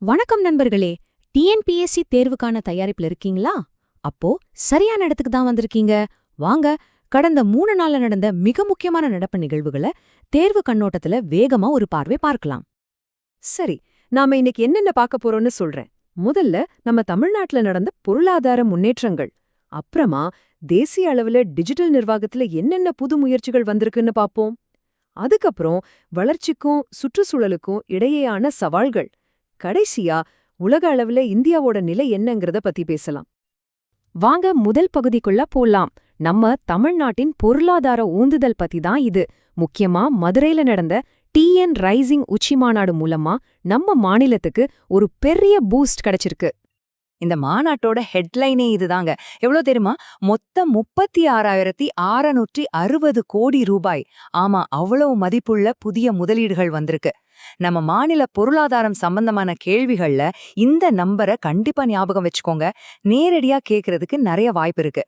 வணக்கம் நண்பர்களே. டிஎன்பிஎஸ்சி தேர்வுக்கான தயாரிப்புல இருக்கீங்களா? அப்போ சரியான இடத்துக்கு தான் வந்திருக்கீங்க. வாங்க, கடந்த 3 நாள்ல நடந்த மிக முக்கியமான நடப்பு நிகழ்வுகளை தேர்வு கண்ணோட்டத்துல வேகமா ஒரு பார்வை பார்க்கலாம். சரி, நாம இன்னைக்கு என்னென்ன பார்க்க போறோம்னு சொல்றேன். முதல்ல நம்ம தமிழ்நாட்டுல நடந்த பொருளாதார முன்னேற்றங்கள், அப்புறமா தேசிய அளவுல டிஜிட்டல் நிர்வாகத்துல என்னென்ன புது முயற்சிகள் வந்திருக்குன்னு பாப்போம். அதுக்கப்புறம் வளர்ச்சிக்கும் சுற்றுச்சூழலுக்கும் இடையேயான சவால்கள், கடைசியா உலக அளவுல இந்தியாவோட நிலை என்னங்கறத பத்தி பேசலாம். வாங்க முதல் பகுதிக்குள்ள போலாம். நம்ம தமிழ்நாட்டின் பொருளாதார ஊந்துதல் பத்தி தான் இது. முக்கியமா மதுரையில நடந்த டிஎன் ரைசிங் உச்சிமாநாடு மூலமா நம்ம மாநிலத்துக்கு ஒரு பெரிய பூஸ்ட் கிடைச்சிருக்கு. இந்த மாநாட்டோட ஹெட்லைனே இதுதாங்க. எவ்வளோ தெரியுமா? மொத்தம் 36,660 கோடி ரூபாய். ஆமா, அவ்வளவு மதிப்புள்ள புதிய முதலீடுகள் வந்திருக்கு. நம்ம மாநில பொருளாதாரம் சம்பந்தமான கேள்விகள்ல இந்த நம்பரை கண்டிப்பா ஞாபகம் வச்சுக்கோங்க. நேரடியா கேட்கறதுக்கு நிறைய வாய்ப்பு இருக்கு.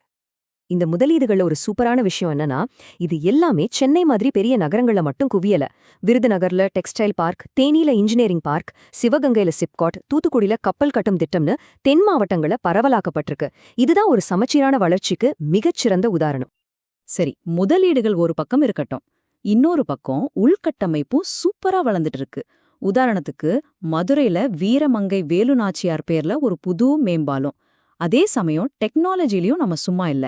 இந்த முதலீடுகள்ல ஒரு சூப்பரான விஷயம் என்னன்னா, இது எல்லாமே சென்னை மாதிரி பெரிய நகரங்கள்ல மட்டும் குவியல. விருதுநகர்ல டெக்ஸ்டைல் பார்க், தேனியில இன்ஜினியரிங் பார்க், சிவகங்கையில சிப்காட், தூத்துக்குடியில கப்பல் கட்டும் திட்டம்னு தென் மாவட்டங்கள்ல பரவலாக்கப்பட்டிருக்கு. இதுதான் ஒரு சமச்சீரான வளர்ச்சிக்கு மிகச்சிறந்த உதாரணம். சரி, முதலீடுகள் ஒரு பக்கம் இருக்கட்டும். இன்னொரு பக்கம் உள்கட்டமைப்பும் சூப்பரா வளர்ந்துட்டு இருக்கு. உதாரணத்துக்கு மதுரையில வீரமங்கை வேலு நாச்சியார் பேர்ல ஒரு புது மேம்பாலம். அதே சமயம் டெக்னாலஜிலயும் நம்ம சும்மா இல்ல.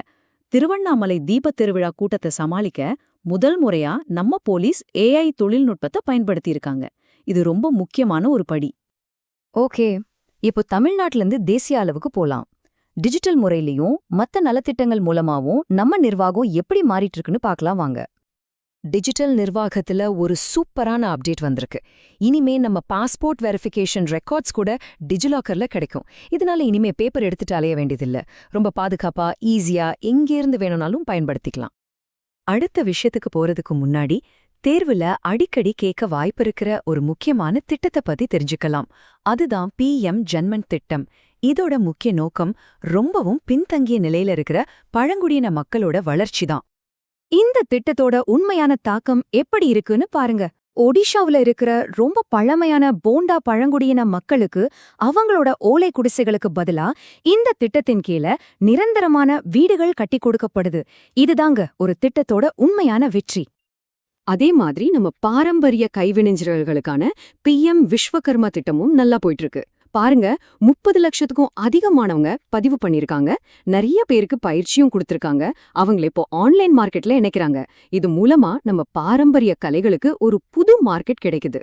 திருவண்ணாமலை தீபத் திருவிழா கூட்டத்தை சமாளிக்க முதல் முறையா நம்ம போலீஸ் ஏஐ தொழில்நுட்பத்தை பயன்படுத்தியிருக்காங்க. இது ரொம்ப முக்கியமான ஒரு படி. ஓகே, இப்போ தமிழ்நாட்டுல இருந்து தேசிய அளவுக்கு போலாம். டிஜிட்டல் முறையிலயும் மத்த நலத்திட்டங்கள் மூலமாவும் நம்ம நிர்வாகம் எப்படி மாறிட்டு இருக்குன்னு பார்க்கலாம் வாங்க. டிஜிட்டல் நிர்வாகத்துல ஒரு சூப்பரான அப்டேட் வந்திருக்கு. இனிமே நம்ம பாஸ்போர்ட் வெரிஃபிகேஷன் ரெக்கார்ட்ஸ் கூட டிஜிலாக்கர்ல கிடைக்கும். இதனால இனிமே பேப்பர் எடுத்துட்டு அலைய வேண்டியதில்ல. ரொம்ப பாதுகாப்பா, ஈஸியா எங்கேருந்து வேணும்னாலும் பயன்படுத்திக்கலாம். அடுத்த விஷயத்துக்கு போறதுக்கு முன்னாடி தேர்வுல அடிக்கடி கேட்க வாய்ப்பிருக்கிற ஒரு முக்கியமான திட்டத்தை பத்தி தெரிஞ்சுக்கலாம். அதுதான் PM ஜன்மன் திட்டம். இதோட முக்கிய நோக்கம் ரொம்பவும் பின்தங்கிய நிலையில இருக்கிற பழங்குடியின மக்களோட வளர்ச்சி தான். இந்த திட்டத்தோட உண்மையான தாக்கம் எப்படி இருக்குன்னு பாருங்க. ஒடிஷாவுல இருக்கிற ரொம்ப பழமையான போண்டா பழங்குடியின மக்களுக்கு அவங்களோட ஓலை குடிசைகளுக்கு பதிலா இந்த திட்டத்தின் கீழ நிரந்தரமான வீடுகள் கட்டி கொடுக்கப்படுது. இதுதாங்க ஒரு திட்டத்தோட உண்மையான வெற்றி. அதே மாதிரி நம்ம பாரம்பரிய கைவினைஞர்களுக்கான PM விஸ்வகர்மா திட்டமும் நல்லா போயிட்டு இருக்கு. பாருங்க, 30 லட்சத்துக்கும் அதிகமானவங்க பதிவு பண்ணிருக்காங்க. நிறைய பேருக்கு பயிற்சியும் கொடுத்திருக்காங்க. அவங்கள இப்போ ஆன்லைன் மார்க்கெட்ல இணைக்கிறாங்க. இது மூலமா நம்ம பாரம்பரிய கலைகளுக்கு ஒரு புது மார்க்கெட் கிடைக்குது.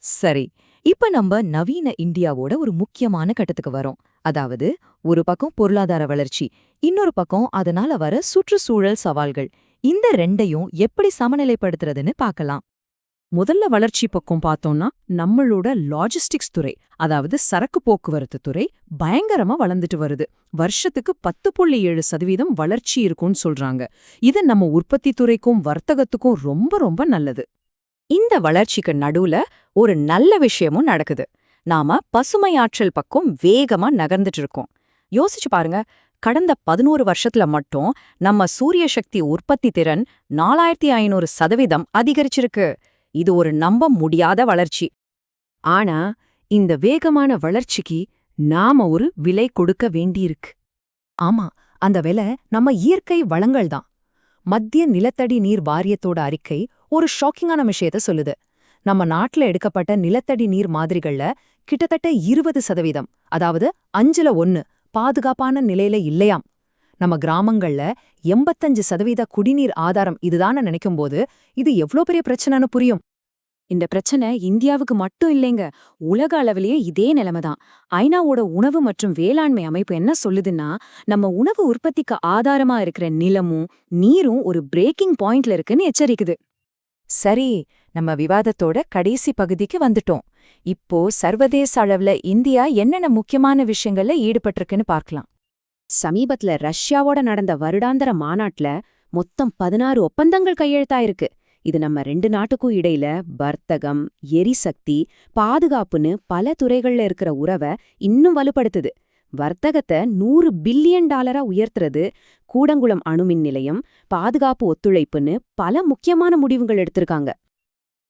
சரி, இப்ப நம்ம நவீன இந்தியாவோட ஒரு முக்கியமான கட்டத்துக்கு வரோம். அதாவது, ஒரு பக்கம் பொருளாதார வளர்ச்சி, இன்னொரு பக்கம் அதனால வர சுற்றுச்சூழல் சவால்கள். இந்த ரெண்டையும் எப்படி சமநிலைப்படுத்துறதுன்னு பார்க்கலாம். முதல்ல வளர்ச்சி பக்கம் பார்த்தோம்னா நம்மளோட லாஜிஸ்டிக்ஸ் துறை, அதாவது சரக்கு போக்குவரத்து துறை பயங்கரமா வளர்ந்துட்டு வருது. வருஷத்துக்கு 10.7% வளர்ச்சி இருக்கும்னு சொல்றாங்க. இது நம்ம உற்பத்தி துறைக்கும் வர்த்தகத்துக்கும் ரொம்ப ரொம்ப நல்லது. இந்த வளர்ச்சிக்கு நடுவுல ஒரு நல்ல விஷயமும் நடக்குது. நாம பசுமையாற்றல் பக்கம் வேகமா நகர்ந்துட்டு இருக்கோம். யோசிச்சு பாருங்க, கடந்த 11 வருஷத்துல மட்டும் நம்ம சூரிய சக்தி உற்பத்தி திறன் 4500% அதிகரிச்சிருக்கு. இது ஒரு நம்ப முடியாத வளர்ச்சி. ஆனா இந்த வேகமான வளர்ச்சிக்கு நாம ஒரு விலை கொடுக்க வேண்டியிருக்கு. ஆமா, அந்த விலை நம்ம இயற்கை வளங்கள் தான். மத்திய நிலத்தடி நீர் வாரியத்தோட அறிக்கை ஒரு ஷாக்கிங்கான விஷயத்த சொல்லுது. நம்ம நாட்டுல எடுக்கப்பட்ட நிலத்தடி நீர் மாதிரிகள்ல கிட்டத்தட்ட 20%, அதாவது 5/1 பாதுகாப்பான நிலையில இல்லையாம். நம்ம கிராமங்கள்ல 85% குடிநீர் ஆதாரம் இதுதான நினைக்கும்போது இது எவ்ளோ பெரிய பிரச்சனைன்னு புரியும். இந்த பிரச்சனை இந்தியாவுக்கு மட்டும் இல்லைங்க, உலக அளவிலேயே இதே நிலைமைதான். ஐநாவோட உணவு மற்றும் வேளாண்மை அமைப்பு என்ன சொல்லுதுன்னா, நம்ம உணவு உற்பத்திக்கு ஆதாரமா இருக்கிற நிலமும் நீரும் ஒரு பிரேக்கிங் பாயிண்ட்ல இருக்குன்னு எச்சரிக்குது. சரி, நம்ம விவாதத்தோட கடைசி பகுதிக்கு வந்துட்டோம். இப்போ சர்வதேச அளவுல இந்தியா என்னென்ன முக்கியமான விஷயங்கள்ல ஈடுபட்டிருக்குன்னு பார்க்கலாம். சமீபத்துல ரஷ்யாவோட நடந்த வருடாந்திர மாநாட்டுல மொத்தம் 16 ஒப்பந்தங்கள் கையெழுத்தாயிருக்கு. இது நம்ம 2 நாட்டுக்கும் இடையில வர்த்தகம், எரிசக்தி, பாதுகாப்புன்னு பல துறைகள்ல இருக்கிற உறவை இன்னும் வலுப்படுத்துது. வர்த்தகத்தை $100 பில்லியன் உயர்த்துறது, கூடங்குளம் அணுமின் நிலையம், பாதுகாப்பு ஒத்துழைப்புன்னு பல முக்கியமான முடிவுகள் எடுத்திருக்காங்க.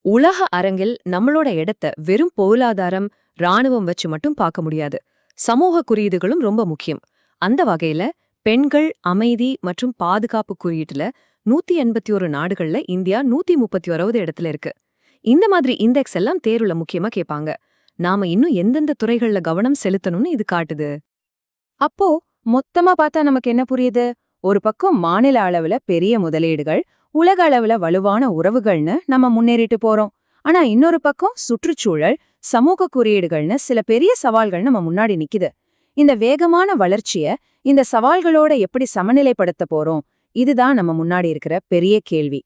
உலக அரங்கில் நம்மளோட இடத்த வெறும் பொருளாதாரம், ராணுவம் வச்சு மட்டும் பார்க்க முடியாது. சமூக குறியீடுகளும் ரொம்ப முக்கியம். அந்த வகையில பெண்கள், அமைதி மற்றும் பாதுகாப்பு குறியீட்டுல 181 நாடுகள்ல இந்தியா 131வது இடத்துல இருக்கு. இந்த மாதிரி இண்டெக்ஸ் எல்லாம் தேர்வுல முக்கியமா கேட்பாங்க. நாம இன்னும் எந்தெந்த துறைகள்ல கவனம் செலுத்தணும்னு இது காட்டுது. அப்போ மொத்தமா பார்த்தா நமக்கு என்ன புரியுது? ஒரு பக்கம் மாநில அளவுல பெரிய முதலீடுகள், உலக அளவுல வலுவான உறவுகள்னு நம்ம முன்னேறிட்டு போறோம். ஆனா இன்னொரு பக்கம் சுற்றுச்சூழல், சமூக குறியீடுகள்னு சில பெரிய சவால்கள் நம்ம முன்னாடி நிக்குது. இந்த வேகமான வளர்ச்சிய இந்த சவால்களோட எப்படி சமநிலைப்படுத்த போறோம்? இதுதான் நம்ம முன்னாடி இருக்கிற பெரிய கேள்வி.